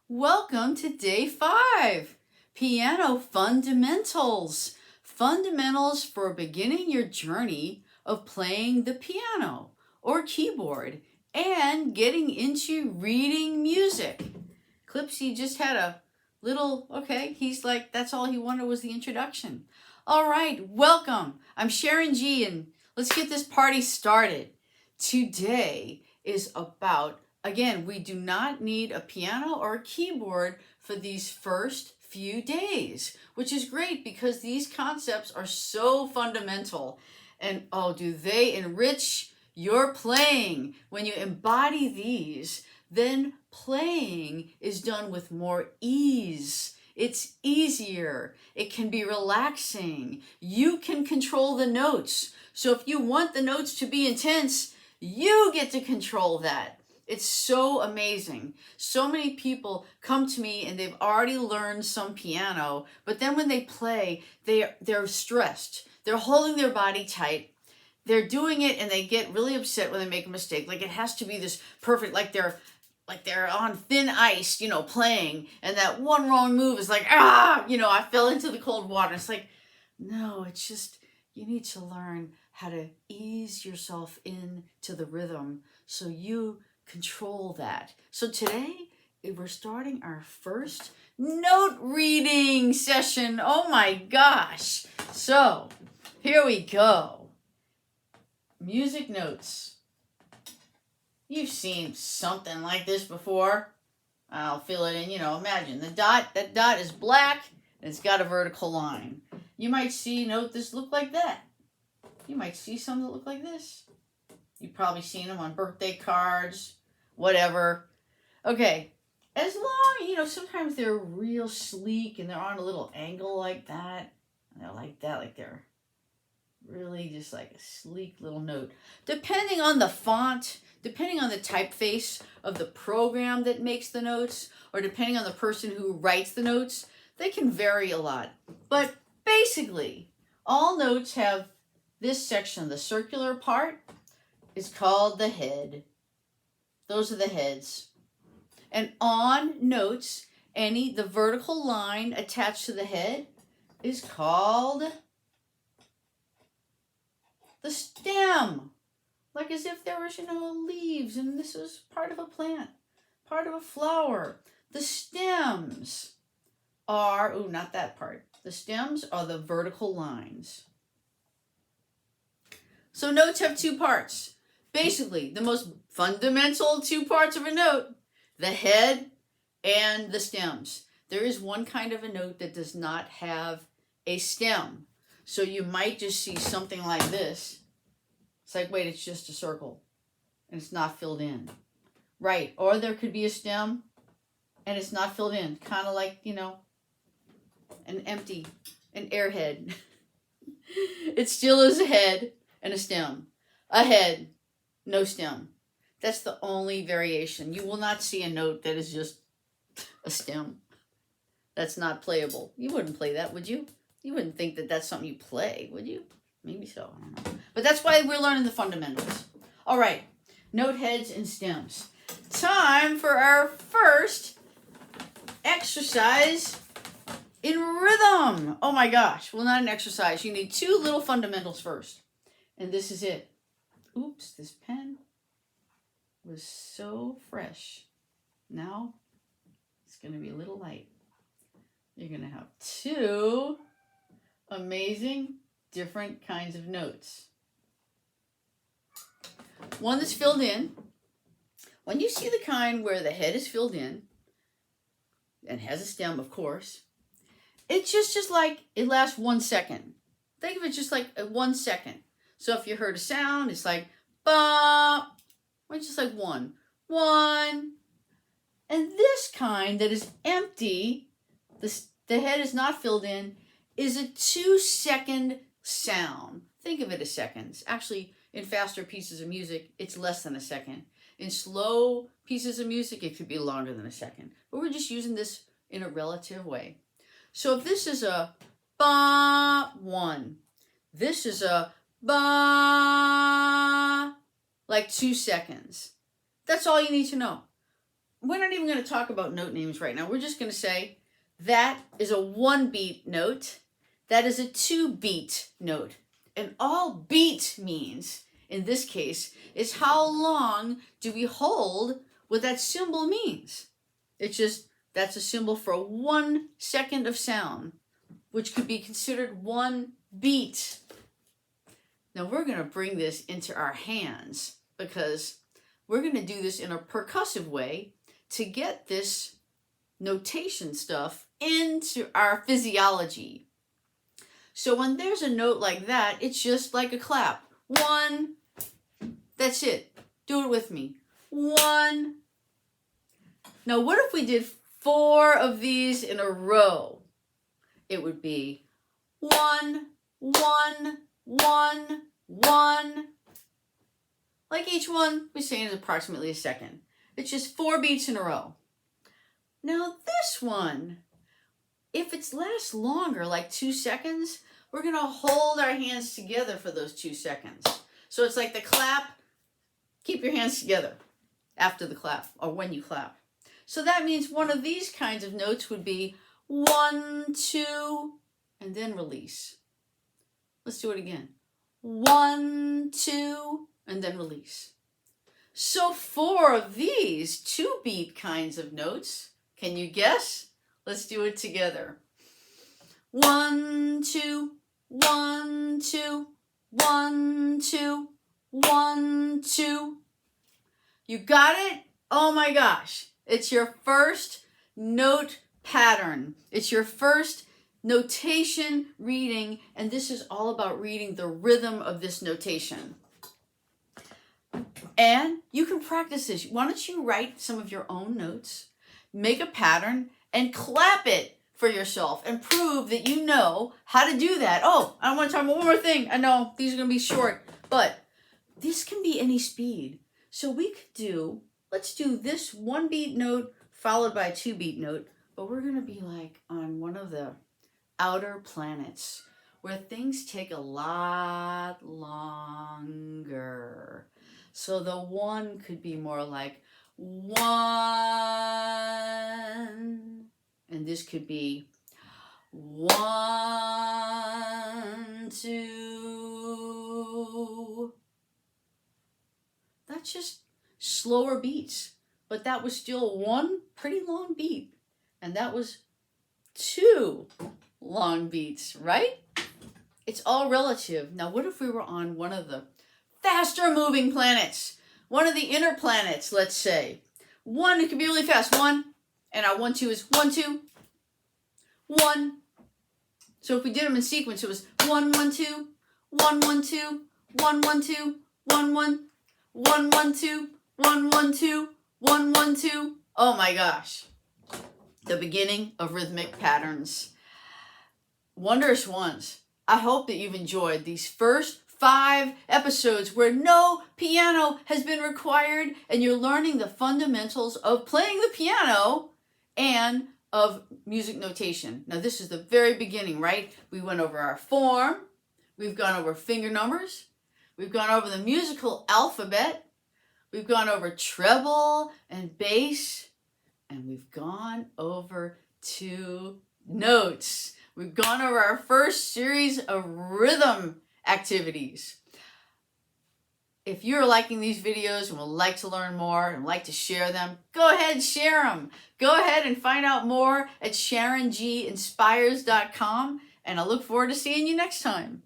Welcome to day 5, Piano Fundamentals. Fundamentals for beginning your journey of playing the piano or keyboard and getting into reading music. Clipsy just had a little, he's like, that's all he wanted was the introduction. All right, welcome. I'm Sharon G, and let's get this party started. Today is about, again, we do not need a piano or a keyboard for these first few days, which is great because these concepts are so fundamental. And oh, do they enrich your playing. When you embody these, then playing is done with more ease. It's easier. It can be relaxing. You can control the notes. So if you want the notes to be intense, you get to control that. It's so amazing. So many people come to me and they've already learned some piano, but then when they play, they're stressed. They're holding their body tight. They're doing it and they get really upset when they make a mistake. Like it has to be this perfect, like they're on thin ice, playing, and that one wrong move is like, I fell into the cold water. It's like, no, it's just, you need to learn how to ease yourself into the rhythm so you control that. So today we're starting our first note reading session. Oh my gosh. So here we go. Music notes. You've seen something like this before. I'll fill it in, imagine that dot is black and it's got a vertical line. You might see note this look like that. You might see some that look like this. You've probably seen them on birthday cards, whatever. Okay, as long, sometimes they're real sleek and they're on a little angle like that. And they're like that, like they're really just like a sleek little note. Depending on the font, depending on the typeface of the program that makes the notes, or depending on the person who writes the notes, they can vary a lot. But basically, all notes have this section. The circular part is called the head. Those are the heads. And on notes, the vertical line attached to the head is called the stem. Like as if there was, leaves and this was part of a plant, part of a flower. The stems are, not that part. The stems are the vertical lines. So notes have two parts. Basically, the most fundamental two parts of a note, the head and the stems. There is one kind of a note that does not have a stem. So you might just see something like this. It's like, wait, it's just a circle and it's not filled in. Right. Or there could be a stem and it's not filled in. Kind of like, an airhead. It still is a head and a stem. A head, no stem. That's the only variation. You will not see a note that is just a stem. That's not playable. You wouldn't play that, would you? You wouldn't think that that's something you play, would you? Maybe so, I don't know. But that's why we're learning the fundamentals. All right, note heads and stems. Time for our first exercise in rhythm. Oh my gosh, well, not an exercise. You need two little fundamentals first. And this is it. Oops, this pen was so fresh. Now it's going to be a little light. You're going to have two amazing different kinds of notes. One that's filled in. When you see the kind where the head is filled in and has a stem, of course, it's just like it lasts 1 second. Think of it just like 1 second. So if you heard a sound, it's like ba, it's just like one. And this kind that is empty, the head is not filled in, is a 2-second sound. Think of it as seconds. Actually, in faster pieces of music, it's less than a second. In slow pieces of music, it could be longer than a second. But we're just using this in a relative way. So if this is a ba, 1, this is a ba, like 2 seconds. That's all you need to know. we're not even going to talk about note names right now. We're just going to say that is a 1 beat note. That is a 2 beat note. And all beat means, in this case, is how long do we hold what that symbol means. It's just, that's a symbol for 1 second of sound, which could be considered 1 beat. Now we're going to bring this into our hands because we're going to do this in a percussive way to get this notation stuff into our physiology. So when there's a note like that, it's just like a clap. 1, that's it. Do it with me. 1. Now what if we did 4 of these in a row? It would be 1, 1, 1, 1. Like each one we're saying is approximately a second. It's just 4 beats in a row. Now this one, if it lasts longer, like 2 seconds, we're going to hold our hands together for those 2 seconds. So it's like the clap, keep your hands together after the clap or when you clap. So that means one of these kinds of notes would be 1, 2, and then release. Let's do it again. 1, 2, and then release. So 4 of these 2 beat kinds of notes, can you guess? Let's do it together. 1, 2, 1, 2, 1, 2, 1, 2. You got it? Oh my gosh. It's your first note pattern. It's your first notation reading, and this is all about reading the rhythm of this notation. And you can practice this. Why don't you write some of your own notes, make a pattern, and clap it for yourself and prove that you know how to do that. Oh, I want to talk about one more thing. I know these are going to be short, but this can be any speed. So we could do, let's do this 1 beat note followed by a 2 beat note, but we're going to be like on one of the outer planets where things take a lot longer. So the 1 could be more like 1, and this could be 1, 2. That's just slower beats, but that was still 1 pretty long beat, and that was 2 long beats, right? It's all relative. Now, what if we were on one of the faster moving planets, one of the inner planets, let's say? 1, it could be really fast. 1, and our 1, 2 is 1, 2, 1. So if we did them in sequence, it was 1, 1, 2, 1, 1, 2, 1, 1, 2, 1, 1, 1, 1, 2, 1, 1, 2, 1, 1, 2. Oh my gosh. The beginning of rhythmic patterns. Wondrous ones. I hope that you've enjoyed these first 5 episodes where no piano has been required and you're learning the fundamentals of playing the piano and of music notation. Now this is the very beginning, right? We went over our form, we've gone over finger numbers, we've gone over the musical alphabet, we've gone over treble and bass, and we've gone over 2 notes. We've gone over our first series of rhythm activities. If you're liking these videos and would like to learn more and like to share them, go ahead and share them. Go ahead and find out more at SharonGinspires.com, and I look forward to seeing you next time.